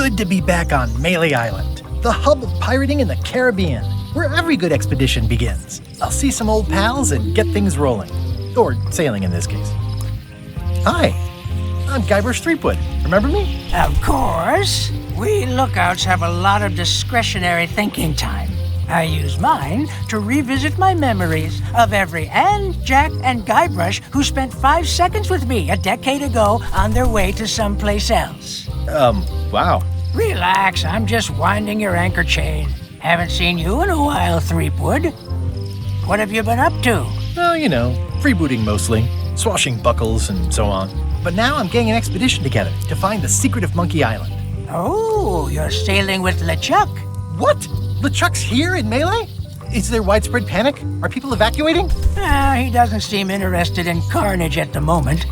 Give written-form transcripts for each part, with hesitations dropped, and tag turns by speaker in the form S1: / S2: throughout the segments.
S1: good to be back on Melee Island, the hub of pirating in the Caribbean, where every good expedition begins. I'll see some old pals and get things rolling. Or sailing in this case. Hi, I'm Guybrush Threepwood. Remember me?
S2: Of course. We lookouts have a lot of discretionary thinking time. I use mine to revisit my memories of every Anne, Jack, and Guybrush who spent 5 seconds with me a decade ago on their way to someplace else.
S1: Wow.
S2: Relax, I'm just winding your anchor chain. Haven't seen you in a while, Threepwood. What have you been up to?
S1: Well, you know, freebooting mostly, swashing buckles and so on. But now I'm getting an expedition together to find the secret of Monkey Island.
S2: Oh, you're sailing with LeChuck.
S1: What? LeChuck's here in Melee? Is there widespread panic? Are people evacuating?
S2: He doesn't seem interested in carnage at the moment.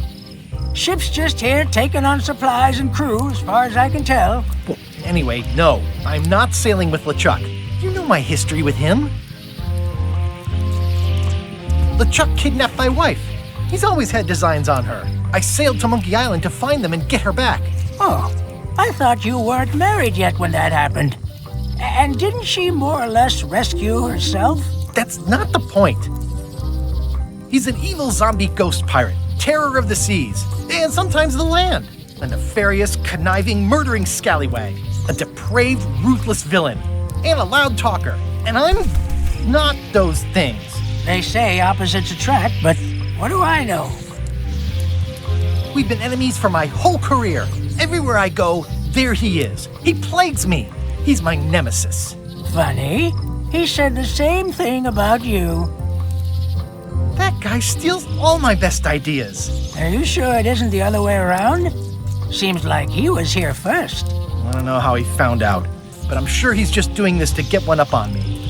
S2: Ship's just here taking on supplies and crew, as far as I can tell.
S1: Well, anyway, no, I'm not sailing with LeChuck. You know my history with him. LeChuck kidnapped my wife. He's always had designs on her. I sailed to Monkey Island to find them and get her back.
S2: Oh, I thought you weren't married yet when that happened. And didn't she more or less rescue herself?
S1: That's not the point. He's an evil zombie ghost pirate, terror of the seas, and sometimes the land. A nefarious, conniving, murdering scallywag. A depraved, ruthless villain. And a loud talker. And I'm not those things.
S2: They say opposites attract, but what do I know?
S1: We've been enemies for my whole career. Everywhere I go, there he is. He plagues me. He's my nemesis.
S2: Funny. He said the same thing about you.
S1: That guy steals all my best ideas.
S2: Are you sure it isn't the other way around? Seems like he was here first.
S1: I don't know how he found out, but I'm sure he's just doing this to get one up on me.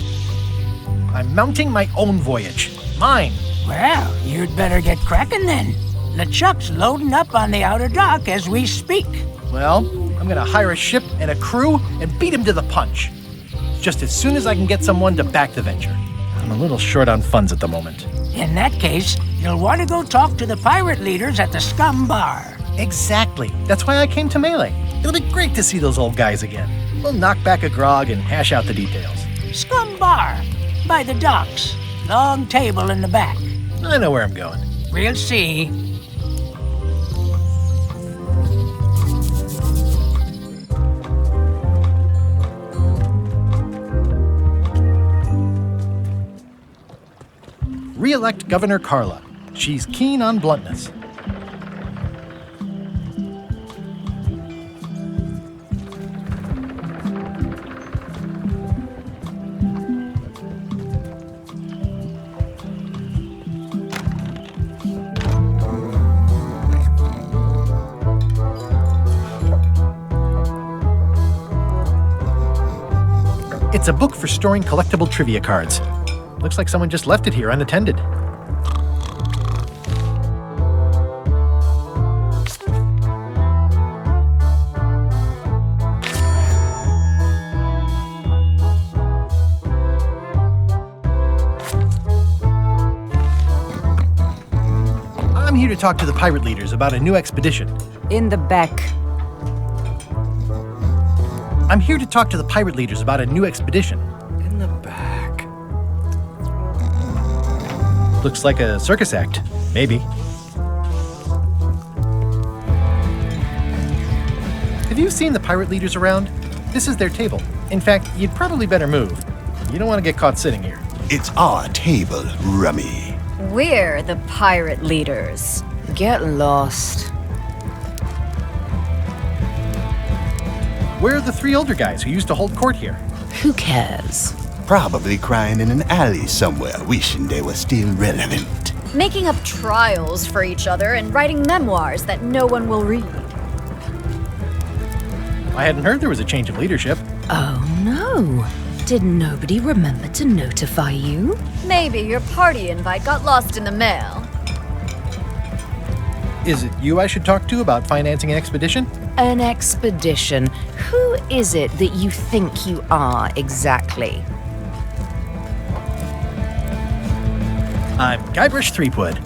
S1: I'm mounting my own voyage. Mine.
S2: Well, you'd better get cracking then. LeChuck's loading up on the outer dock as we speak.
S1: Well, I'm gonna hire a ship and a crew and beat him to the punch. Just as soon as I can get someone to back the venture. I'm a little short on funds at the moment.
S2: In that case, you'll want to go talk to the pirate leaders at the Scum Bar.
S1: Exactly. That's why I came to Melee. It'll be great to see those old guys again. We'll knock back a grog and hash out the details.
S2: Scum Bar, by the docks. Long table in the back.
S1: I know where I'm going.
S2: We'll see.
S1: Re-elect Governor Carla. She's keen on bluntness. It's a book for storing collectible trivia cards. Looks like someone just left it here unattended. I'm here to talk to the pirate leaders about a new expedition.
S3: In the back.
S1: I'm here to talk to the pirate leaders about a new expedition.
S3: In the back.
S1: Looks like a circus act. Maybe. Have you seen the pirate leaders around? This is their table. In fact, you'd probably better move. You don't want to get caught sitting here.
S4: It's our table, Rummy.
S5: We're the pirate leaders.
S3: Get lost.
S1: Where are the 3 older guys who used to hold court here?
S3: Who cares?
S4: Probably crying in an alley somewhere, wishing they were still relevant.
S5: Making up trials for each other and writing memoirs that no one will read.
S1: I hadn't heard there was a change of leadership.
S3: Oh no. Did nobody remember to notify you?
S5: Maybe your party invite got lost in the mail.
S1: Is it you I should talk to about financing an expedition?
S3: An expedition. Who is it that you think you are exactly?
S1: I'm Guybrush Threepwood.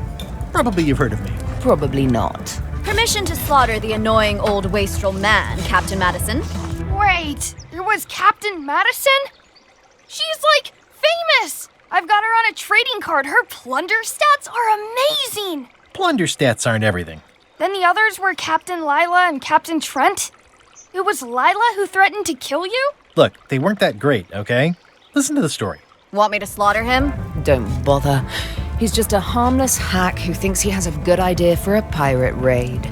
S1: Probably you've heard of me.
S3: Probably not.
S5: Permission to slaughter the annoying old wastrel man, Captain Madison.
S6: Wait, it was Captain Madison? She's, like, famous! I've got her on a trading card. Her plunder stats are amazing!
S1: Plunder stats aren't everything.
S6: Then the others were Captain Lila and Captain Trent? It was Lila who threatened to kill you?
S1: Look, they weren't that great, okay? Listen to the story.
S5: Want me to slaughter him?
S3: Don't bother. He's just a harmless hack who thinks he has a good idea for a pirate raid.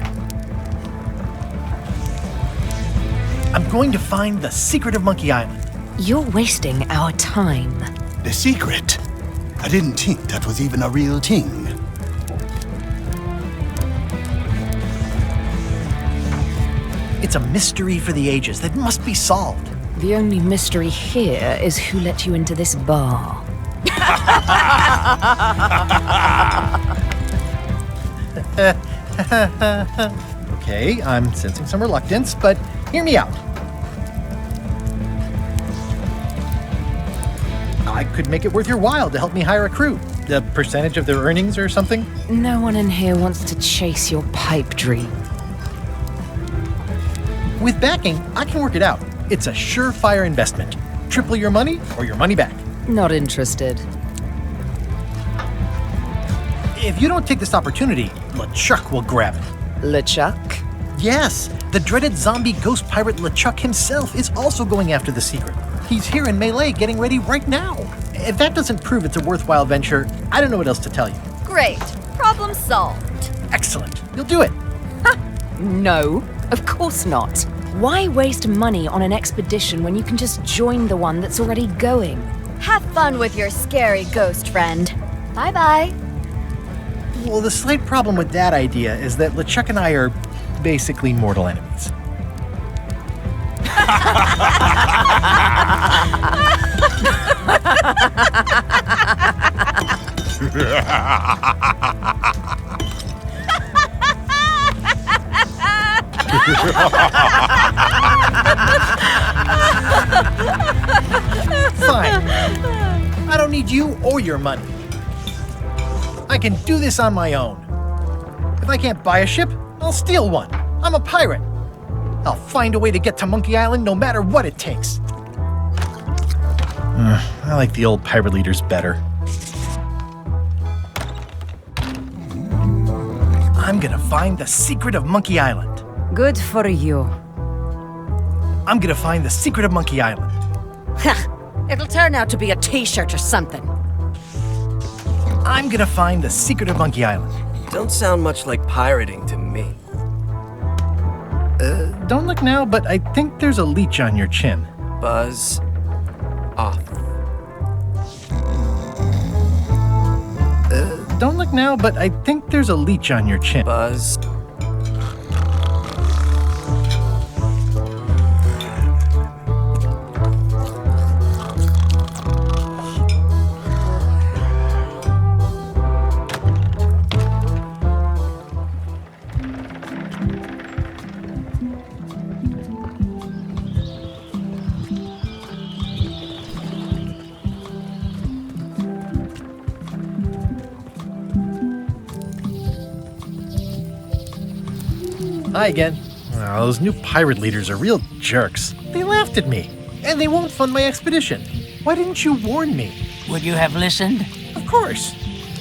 S1: I'm going to find the secret of Monkey Island.
S3: You're wasting our time.
S4: The secret? I didn't think that was even a real thing.
S1: It's a mystery for the ages that must be solved.
S3: The only mystery here is who let you into this bar.
S1: Okay, I'm sensing some reluctance, but hear me out. I could make it worth your while to help me hire a crew. A percentage of their earnings or something?
S3: No one in here wants to chase your pipe dream.
S1: With backing, I can work it out. It's a surefire investment. Triple your money or your money back.
S3: Not interested.
S1: If you don't take this opportunity, LeChuck will grab it.
S3: LeChuck?
S1: Yes, the dreaded zombie ghost pirate LeChuck himself is also going after the secret. He's here in Melee getting ready right now. If that doesn't prove it's a worthwhile venture, I don't know what else to tell you.
S5: Great. Problem solved.
S1: Excellent. You'll do it.
S3: No, of course not. Why waste money on an expedition when you can just join the one that's already going?
S5: Have fun with your scary ghost friend. Bye-bye.
S1: Well, the slight problem with that idea is that LeChuck and I are basically mortal enemies. Fine. I don't need you or your money. I can do this on my own. If I can't buy a ship, I'll steal one. I'm a pirate. I'll find a way to get to Monkey Island no matter what it takes. I like the old pirate leaders better. I'm gonna find the secret of Monkey Island.
S3: Good for you.
S1: I'm gonna find the secret of Monkey Island.
S7: It'll turn out to be a t-shirt or something.
S1: I'm gonna find the secret of Monkey Island.
S8: Don't sound much like pirating to me.
S1: Don't look now, but I think there's a leech on your chin.
S8: Buzz off.
S1: Don't look now, but I think there's a leech on your chin.
S8: Buzz.
S1: Hi again. Oh, those new pirate leaders are real jerks. They laughed at me, and they won't fund my expedition. Why didn't you warn me?
S2: Would you have listened?
S1: Of course.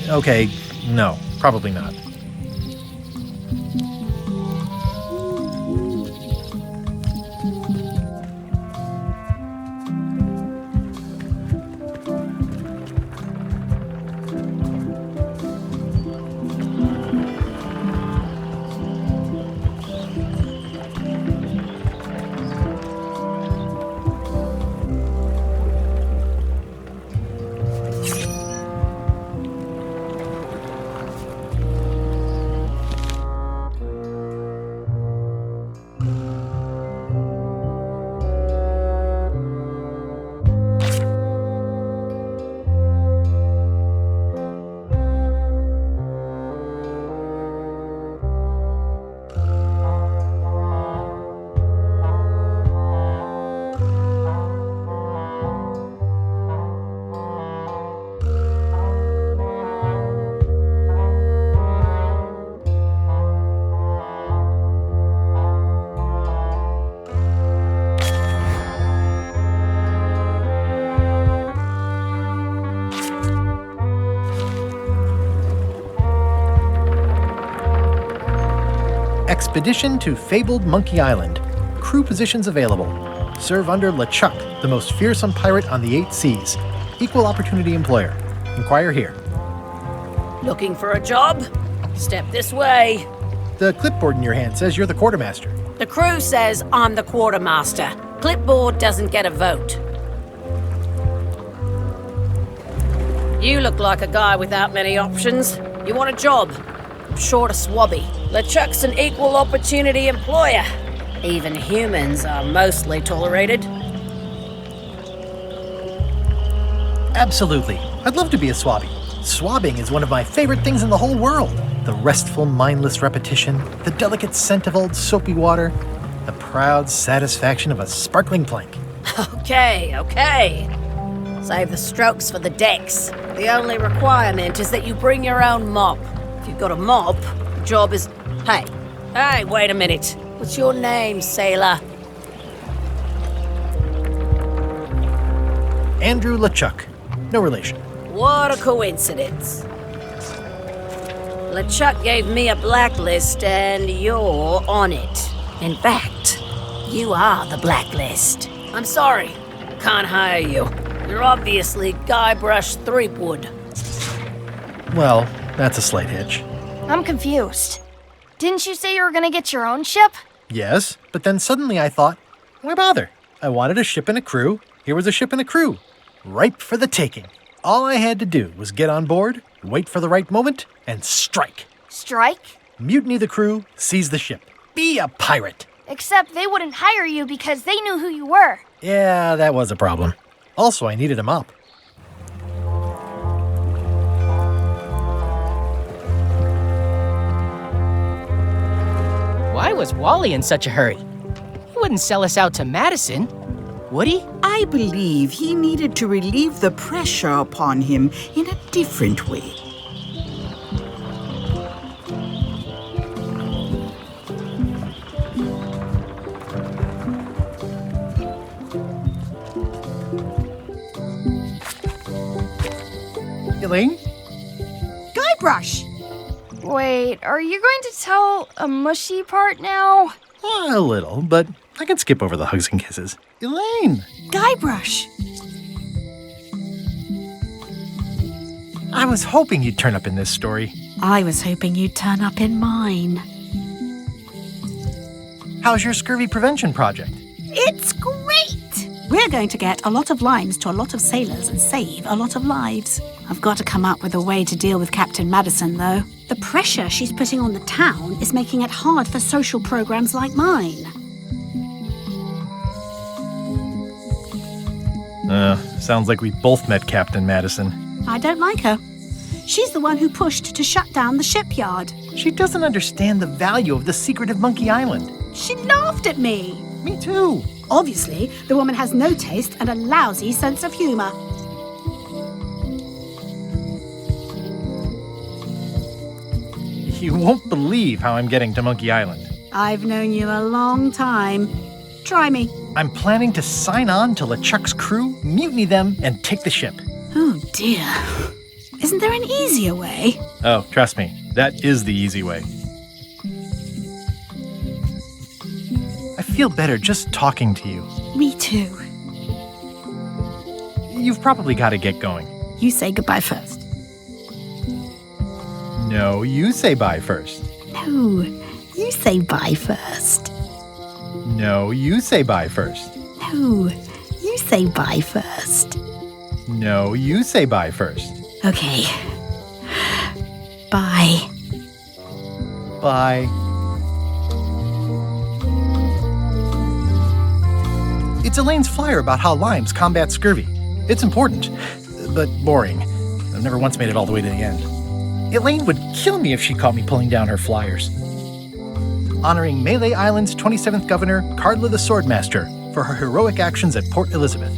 S1: Okay, no, probably not. Expedition to Fabled Monkey Island. Crew positions available. Serve under LeChuck, the most fearsome pirate on the 8 seas. Equal opportunity employer. Inquire here.
S7: Looking for a job? Step this way.
S1: The clipboard in your hand says you're the quartermaster.
S7: The crew says I'm the quartermaster. Clipboard doesn't get a vote. You look like a guy without many options. You want a job? I'm short a swabby. LeChuck's an equal opportunity employer. Even humans are mostly tolerated.
S1: Absolutely. I'd love to be a swabby. Swabbing is one of my favorite things in the whole world. The restful, mindless repetition, the delicate scent of old soapy water, the proud satisfaction of a sparkling plank.
S7: Okay. Save the strokes for the decks. The only requirement is that you bring your own mop. If you've got a mop, the job is... Hey, wait a minute. What's your name, sailor?
S1: Andrew LeChuck. No relation.
S7: What a coincidence. LeChuck gave me a blacklist and you're on it. In fact, you are the blacklist. I'm sorry, can't hire you. You're obviously Guybrush Threepwood.
S1: Well, that's a slight hitch.
S6: I'm confused. Didn't you say you were gonna get your own ship?
S1: Yes, but then suddenly I thought, why bother? I wanted a ship and a crew. Here was a ship and a crew. Ripe for the taking. All I had to do was get on board, wait for the right moment, and strike.
S6: Strike?
S1: Mutiny the crew, seize the ship. Be a pirate.
S6: Except they wouldn't hire you because they knew who you were.
S1: Yeah, that was a problem. Also, I needed a mop.
S9: Why was Wally in such a hurry? He wouldn't sell us out to Madison, would he?
S10: I believe he needed to relieve the pressure upon him in a different way.
S1: Elaine?
S10: Guybrush!
S6: Wait, are you going to tell a mushy part now?
S1: A little, but I can skip over the hugs and kisses. Elaine!
S10: Guybrush!
S1: I was hoping you'd turn up in this story.
S10: I was hoping you'd turn up in mine.
S1: How's your scurvy prevention project?
S10: It's great! We're going to get a lot of limes to a lot of sailors and save a lot of lives. I've got to come up with a way to deal with Captain Madison, though. The pressure she's putting on the town is making it hard for social programs like mine.
S1: Sounds like we both met Captain Madison.
S10: I don't like her. She's the one who pushed to shut down the shipyard.
S1: She doesn't understand the value of the secretive Monkey Island.
S10: She laughed at me.
S1: Me too.
S10: Obviously, the woman has no taste and a lousy sense of humor.
S1: You won't believe how I'm getting to Monkey Island.
S10: I've known you a long time. Try me.
S1: I'm planning to sign on to LeChuck's crew, mutiny them, and take the ship.
S10: Oh dear. Isn't there an easier way?
S1: Oh, trust me, that is the easy way. I feel better just talking to you.
S10: Me too.
S1: You've probably got to get going.
S10: You say goodbye first.
S1: No, you say bye first.
S10: No, you say bye first.
S1: No, you say bye first.
S10: No, you say bye first.
S1: No, you say bye first.
S10: Okay. Bye.
S1: Bye. It's Elaine's flyer about how limes combat scurvy. It's important, but boring. I've never once made it all the way to the end. Elaine would kill me if she caught me pulling down her flyers. Honoring Melee Island's 27th Governor, Cardla the Swordmaster, for her heroic actions at Port Elizabeth.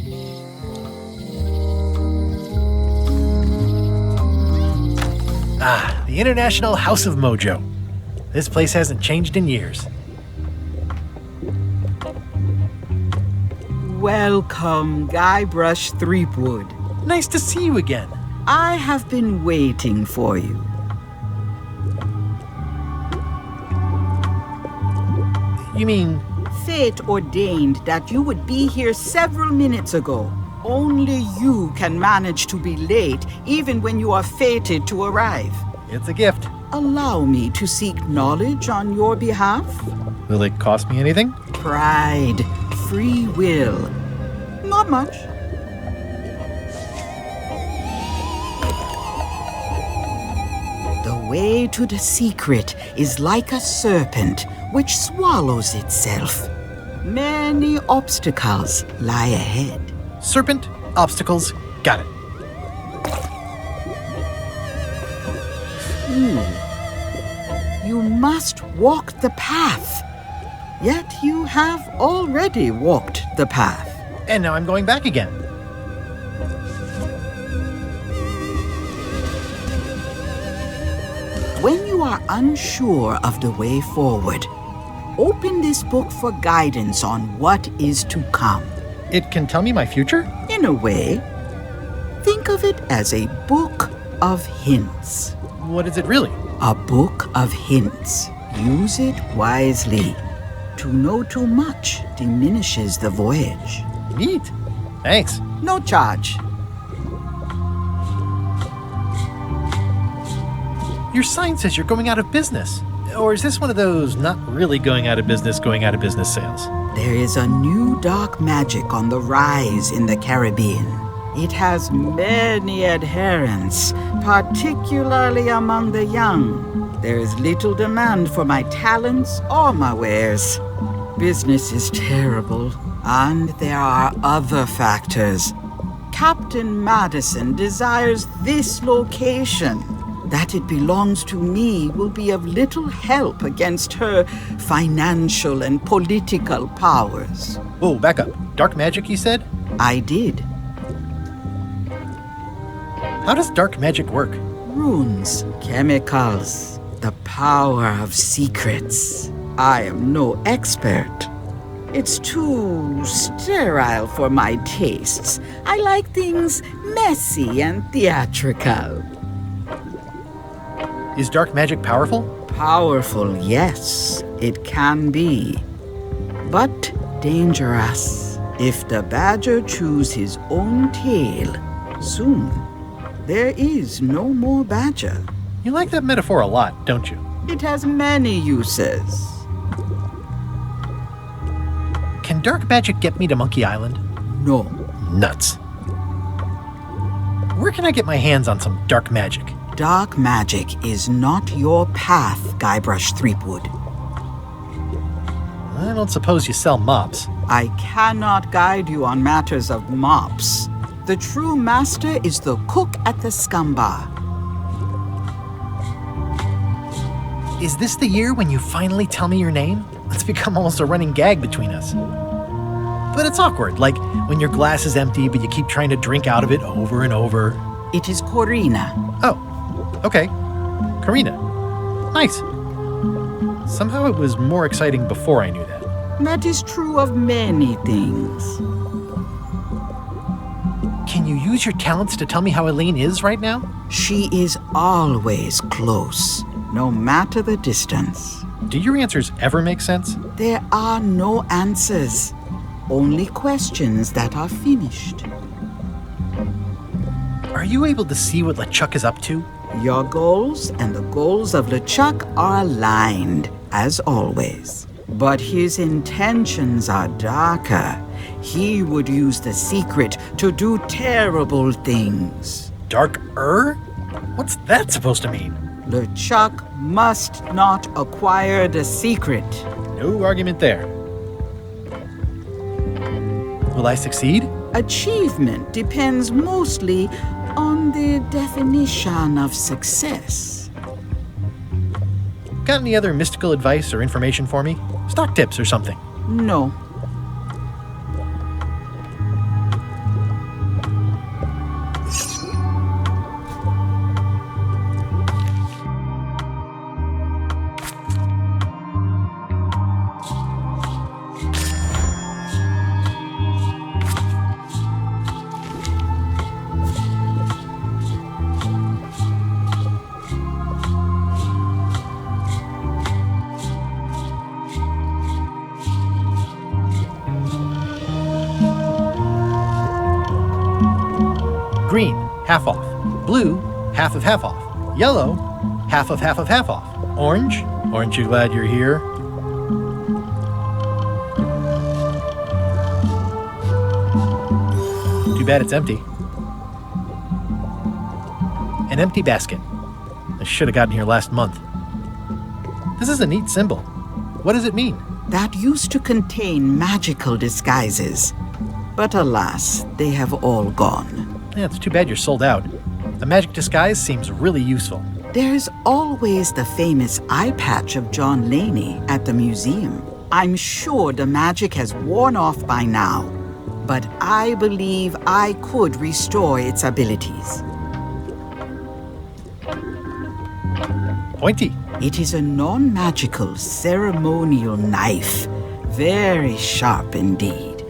S1: Ah, the International House of Mojo. This place hasn't changed in years.
S11: Welcome, Guybrush Threepwood.
S1: Nice to see you again.
S11: I have been waiting for you.
S1: You mean...
S11: Fate ordained that you would be here several minutes ago. Only you can manage to be late, even when you are fated to arrive.
S1: It's a gift.
S11: Allow me to seek knowledge on your behalf.
S1: Will it cost me anything?
S11: Pride, free will. Not much. The way to the secret is like a serpent which swallows itself. Many obstacles lie ahead.
S1: Serpent, obstacles, got it.
S11: You must walk the path. Yet you have already walked the path.
S1: And now I'm going back again.
S11: When you are unsure of the way forward, open this book for guidance on what is to come.
S1: It can tell me my future?
S11: In a way, think of it as a book of hints.
S1: What is it really?
S11: A book of hints. Use it wisely. To know too much diminishes the voyage.
S1: Neat. Thanks.
S11: No charge.
S1: Your sign says you're going out of business. Or is this one of those not really going out of business sales?
S11: There is a new dark magic on the rise in the Caribbean. It has many adherents, particularly among the young. There is little demand for my talents or my wares. Business is terrible, and there are other factors. Captain Madison desires this location. That it belongs to me will be of little help against her financial and political powers.
S1: Whoa, back up. Dark magic, you said?
S11: I did.
S1: How does dark magic work?
S11: Runes, chemicals, the power of secrets. I am no expert. It's too sterile for my tastes. I like things messy and theatrical.
S1: Is dark magic powerful?
S11: Powerful, yes, it can be. But dangerous. If the badger chews his own tail, soon there is no more badger.
S1: You like that metaphor a lot, don't you?
S11: It has many uses.
S1: Can dark magic get me to Monkey Island?
S11: No.
S1: Nuts. Where can I get my hands on some dark magic?
S11: Dark magic is not your path, Guybrush Threepwood.
S1: I don't suppose you sell mops.
S11: I cannot guide you on matters of mops. The true master is the cook at the scum bar.
S1: Is this the year when you finally tell me your name? It's become almost a running gag between us. But it's awkward, like when your glass is empty but you keep trying to drink out of it over and over.
S11: It is Corina.
S1: Oh, okay. Karina. Nice. Somehow it was more exciting before I knew that.
S11: That is true of many things.
S1: Can you use your talents to tell me how Elaine is right now?
S11: She is always close, no matter the distance.
S1: Do your answers ever make sense?
S11: There are no answers, only questions that are finished.
S1: Are you able to see what LeChuck is up to?
S11: Your goals and the goals of LeChuck are aligned, as always. But his intentions are darker. He would use the secret to do terrible things.
S1: Dark-er? What's that supposed to mean?
S11: LeChuck must not acquire the secret.
S1: No argument there. Will I succeed?
S11: Achievement depends mostly on the definition of success.
S1: Got any other mystical advice or information for me? Stock tips or something?
S11: No.
S1: Green, half off. Blue, half off. Yellow, half off. Orange, aren't you glad you're here? Too bad it's empty. An empty basket. I should have gotten here last month. This is a neat symbol. What does it mean?
S11: That used to contain magical disguises. But alas, they have all gone.
S1: Yeah, it's too bad you're sold out. A magic disguise seems really useful.
S11: There's always the famous eye patch of John Laney at the museum. I'm sure the magic has worn off by now, but I believe I could restore its abilities.
S1: Pointy.
S11: It is a non-magical ceremonial knife. Very sharp indeed.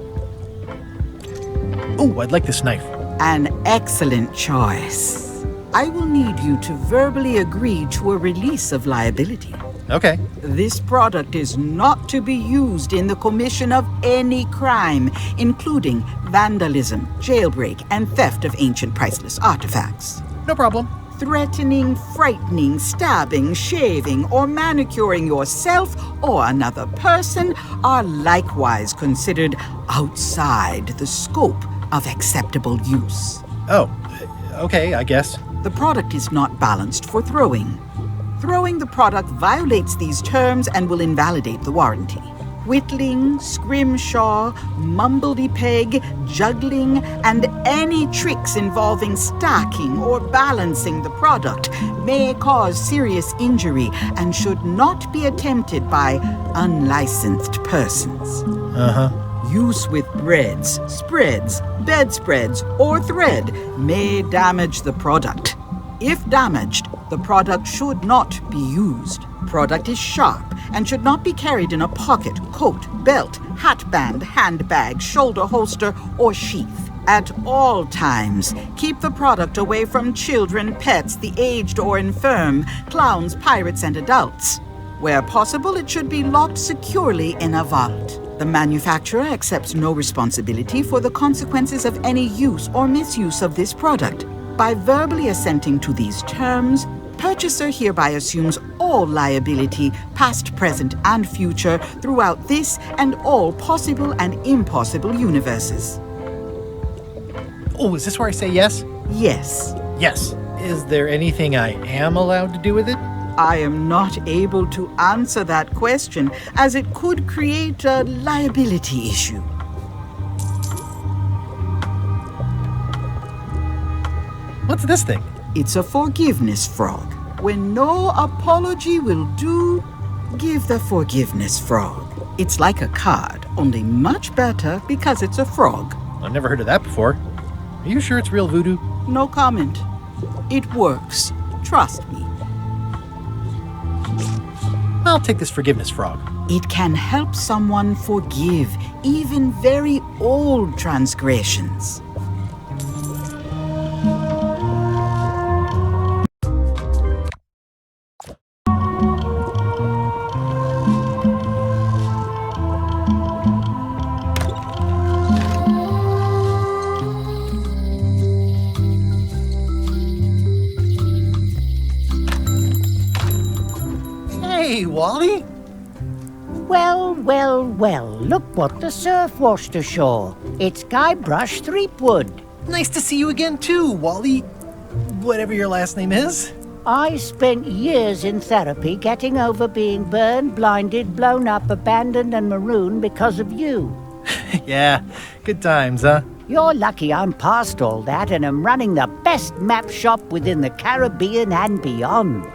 S1: Oh, I'd like this knife.
S11: An excellent choice. I will need you to verbally agree to a release of liability.
S1: Okay.
S11: This product is not to be used in the commission of any crime, including vandalism, jailbreak, and theft of ancient priceless artifacts.
S1: No problem.
S11: Threatening, frightening, stabbing, shaving, or manicuring yourself or another person are likewise considered outside the scope of acceptable use.
S1: Oh, okay, I guess.
S11: The product is not balanced for throwing. Throwing the product violates these terms and will invalidate the warranty. Whittling, scrimshaw, mumbledy-peg, juggling, and any tricks involving stacking or balancing the product may cause serious injury and should not be attempted by unlicensed persons. Use with breads, spreads, bedspreads, or thread may damage the product. If damaged, the product should not be used. Product is sharp and should not be carried in a pocket, coat, belt, hatband, handbag, shoulder holster, or sheath. At all times, keep the product away from children, pets, the aged or infirm, clowns, pirates, and adults. Where possible, it should be locked securely in a vault. The manufacturer accepts no responsibility for the consequences of any use or misuse of this product. By verbally assenting to these terms, purchaser hereby assumes all liability, past, present, and future, throughout this and all possible and impossible universes.
S1: Oh, is this where I say yes?
S11: Yes.
S1: Yes. Is there anything I am allowed to do with it?
S11: I am not able to answer that question, as it could create a liability issue.
S1: What's this thing?
S11: It's a forgiveness frog. When no apology will do, give the forgiveness frog. It's like a card, only much better because it's a frog.
S1: I've never heard of that before. Are you sure it's real voodoo?
S11: No comment. It works. Trust me.
S1: I'll take this forgiveness frog.
S11: It can help someone forgive even very old transgressions.
S1: Hey, Wally!
S12: Well, well, well, look what the surf washed ashore. It's Guybrush Threepwood.
S1: Nice to see you again too, Wally. Whatever your last name is.
S12: I spent years in therapy getting over being burned, blinded, blown up, abandoned, and marooned because of you.
S1: Yeah, good times, huh?
S12: You're lucky I'm past all that and am running the best map shop within the Caribbean and beyond.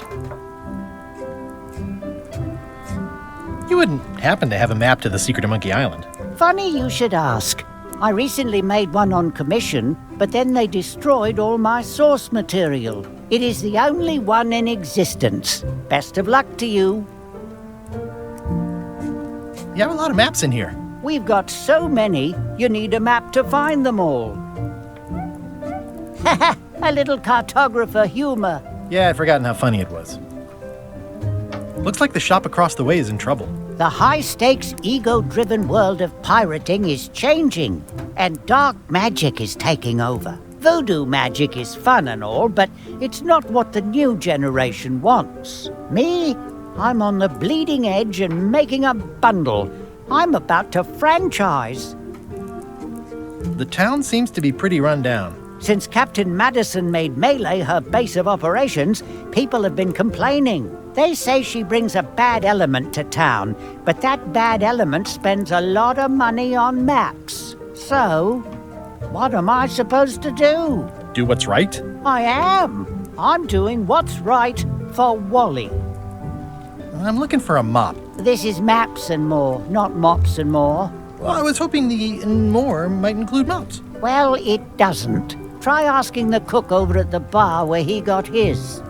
S1: You wouldn't happen to have a map to the secret of Monkey Island.
S12: Funny you should ask. I recently made one on commission, but then they destroyed all my source material. It is the only one in existence. Best of luck to you.
S1: You have a lot of maps in here.
S12: We've got so many, you need a map to find them all. A little cartographer humor.
S1: Yeah, I'd forgotten how funny it was. Looks like the shop across the way is in trouble.
S12: The high-stakes, ego-driven world of pirating is changing, and dark magic is taking over. Voodoo magic is fun and all, but it's not what the new generation wants. Me? I'm on the bleeding edge and making a bundle. I'm about to franchise.
S1: The town seems to be pretty run down.
S12: Since Captain Madison made Melee her base of operations, people have been complaining. They say she brings a bad element to town, but that bad element spends a lot of money on maps. So, what am I supposed to do?
S1: Do what's right?
S12: I am. I'm doing what's right for Wally.
S1: I'm looking for a mop.
S12: This is maps and more, not mops and more.
S1: Well, I was hoping the and more might include mops.
S12: Well, it doesn't. Try asking the cook over at the bar where he got his.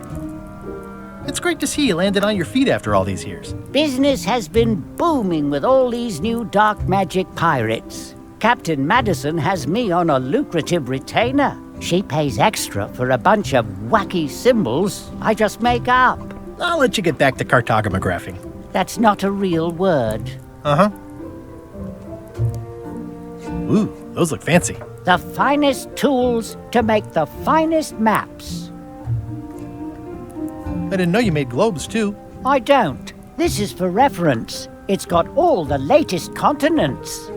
S1: It's great to see you landed on your feet after all these years.
S12: Business has been booming with all these new dark magic pirates. Captain Madison has me on a lucrative retainer. She pays extra for a bunch of wacky symbols I just make up.
S1: I'll let you get back to cartographing.
S12: That's not a real word.
S1: Uh-huh. Ooh, those look fancy.
S12: The finest tools to make the finest maps.
S1: I didn't know you made globes, too.
S12: I don't. This is for reference. It's got all the latest continents.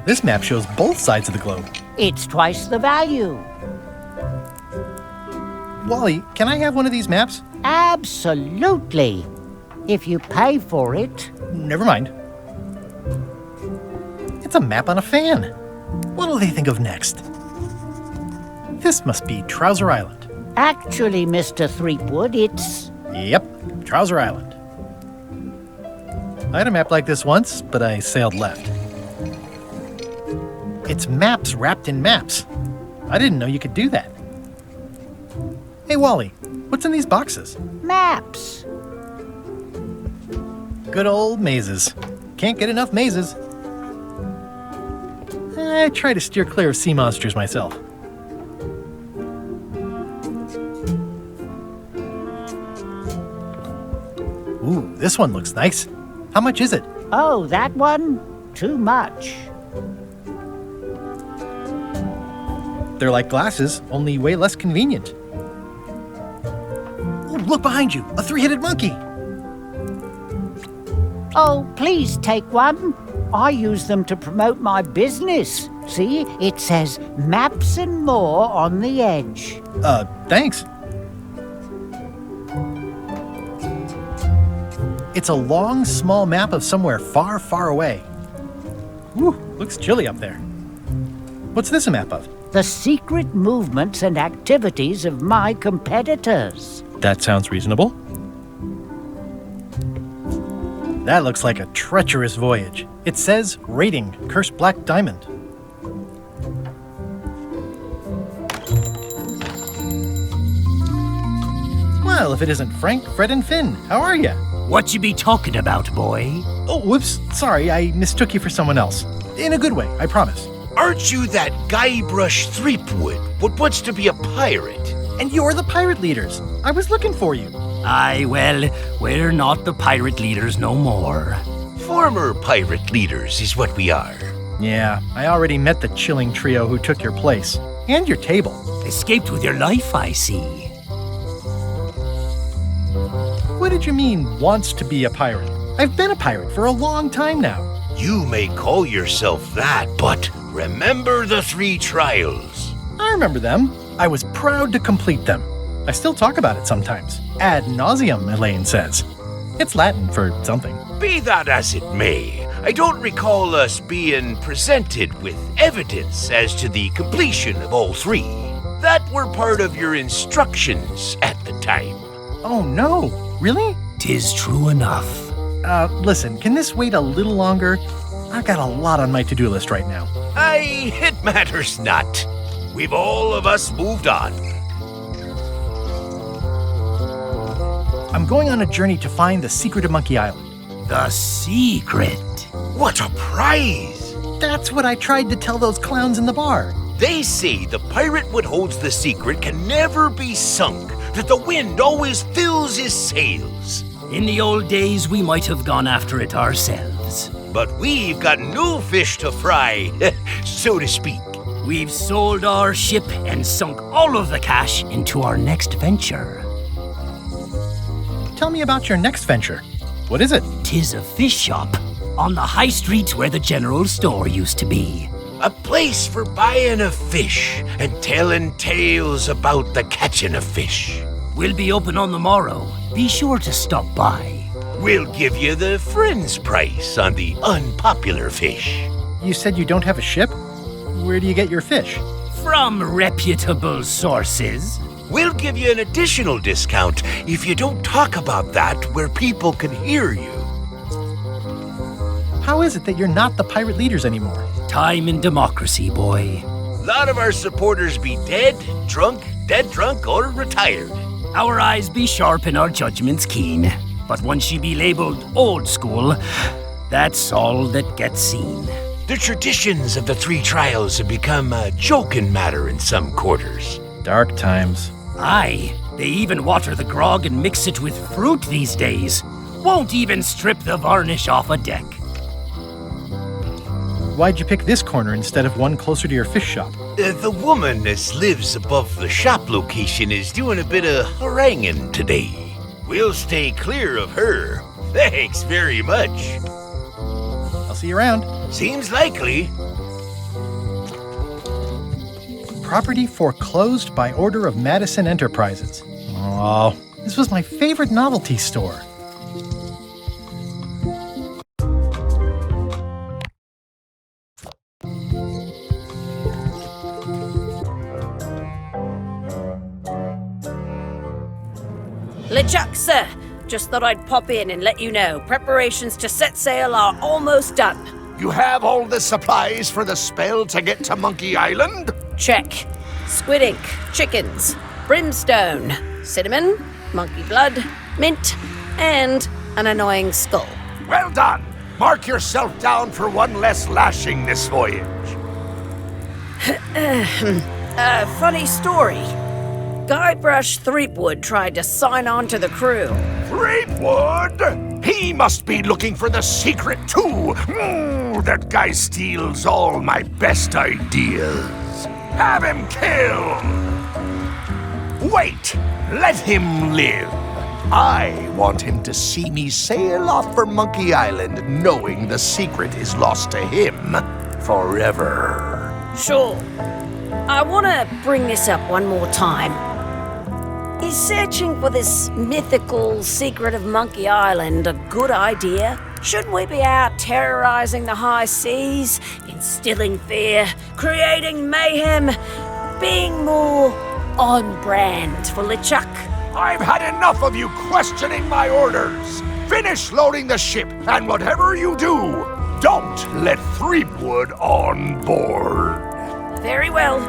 S1: This map shows both sides of the globe.
S12: It's twice the value.
S1: Wally, can I have one of these maps?
S12: Absolutely. If you pay for it.
S1: Never mind. It's a map on a fan. What'll they think of next? This must be Trouser Island.
S12: Actually, Mr. Threepwood, it's...
S1: Yep, Trouser Island. I had a map like this once, but I sailed left. It's maps wrapped in maps. I didn't know you could do that. Hey, Wally, what's in these boxes?
S12: Maps.
S1: Good old mazes. Can't get enough mazes. I try to steer clear of sea monsters myself. Ooh, this one looks nice. How much is it?
S12: Oh, that one? Too much.
S1: They're like glasses, only way less convenient. Ooh, look behind you, a three-headed monkey.
S12: Oh, please take one. I use them to promote my business. See, it says maps and more on the edge.
S1: Thanks. It's a long, small map of somewhere far, far away. Ooh, looks chilly up there. What's this a map of?
S12: The secret movements and activities of my competitors.
S1: That sounds reasonable. That looks like a treacherous voyage. It says, rating, Cursed Black Diamond. Well, if it isn't Frank, Fred, and Finn, how are you?
S13: What you be talking about, boy?
S1: Oh, whoops, sorry, I mistook you for someone else. In a good way, I promise.
S14: Aren't you that Guybrush Threepwood, what wants to be a pirate?
S1: And you're the pirate leaders. I was looking for you.
S13: Aye, well, we're not the pirate leaders no more.
S14: Former pirate leaders is what we are.
S1: Yeah, I already met the chilling trio who took your place. And your table.
S13: Escaped with your life, I see.
S1: What did you mean, wants to be a pirate? I've been a pirate for a long time now.
S14: You may call yourself that, but remember the 3 trials.
S1: I remember them. I was proud to complete them. I still talk about it sometimes. Ad nauseum, Elaine says. It's Latin for something.
S14: Be that as it may, I don't recall us being presented with evidence as to the completion of all 3. That were part of your instructions at the time.
S1: Oh no, really?
S13: 'Tis true enough.
S1: Listen, can this wait a little longer? I've got a lot on my to-do list right now.
S14: Aye, it matters not. We've all of us moved on.
S1: I'm going on a journey to find the secret of Monkey Island.
S13: The secret?
S14: What a prize!
S1: That's what I tried to tell those clowns in the bar.
S14: They say the pirate what holds the secret can never be sunk, that the wind always fills his sails.
S13: In the old days, we might have gone after it ourselves.
S14: but we've got new fish to fry, so to speak.
S13: We've sold our ship and sunk all of the cash into our next venture.
S1: Tell me about your next venture. What is it?
S13: 'Tis a fish shop on the high street where the general store used to be.
S14: A place for buying a fish and telling tales about the catching of fish.
S13: We'll be open on the morrow. Be sure to stop by.
S14: We'll give you the friend's price on the unpopular fish.
S1: You said you don't have a ship? Where do you get your fish?
S13: From reputable sources.
S14: We'll give you an additional discount if you don't talk about that where people can hear you.
S1: How is it that you're not the pirate leaders anymore?
S13: Time and democracy, boy.
S14: A lot of our supporters be dead drunk, or retired.
S13: Our eyes be sharp and our judgments keen. But once you be labeled old school, that's all that gets seen.
S14: The traditions of the 3 trials have become a joking matter in some quarters.
S1: Dark times.
S13: Aye, they even water the grog and mix it with fruit these days. Won't even strip the varnish off a deck.
S1: Why'd you pick this corner instead of one closer to your fish shop?
S14: The woman that lives above the shop location is doing a bit of haranguing today. We'll stay clear of her. Thanks very much.
S1: I'll see you around.
S14: Seems likely.
S1: Property foreclosed by order of Madison Enterprises. Oh, this was my favorite novelty store.
S7: LeChuck, sir. Just thought I'd pop in and let you know. Preparations to set sail are almost done.
S15: You have all the supplies for the spell to get to Monkey Island?
S7: Check. Squid ink, chickens, brimstone, cinnamon, monkey blood, mint, and an annoying skull.
S15: Well done! Mark yourself down for one less lashing this voyage.
S7: Funny story. Guybrush Threepwood tried to sign on to the crew.
S15: Threepwood? He must be looking for the secret too. That guy steals all my best ideas. Have him killed! Wait! Let him live! I want him to see me sail off for Monkey Island knowing the secret is lost to him forever.
S7: Sure. I want to bring this up one more time. Is searching for this mythical secret of Monkey Island a good idea? Shouldn't we be out terrorizing the high seas, instilling fear, creating mayhem, being more on brand for LeChuck?
S15: I've had enough of you questioning my orders. Finish loading the ship, and whatever you do, don't let Threepwood on board.
S7: Very well.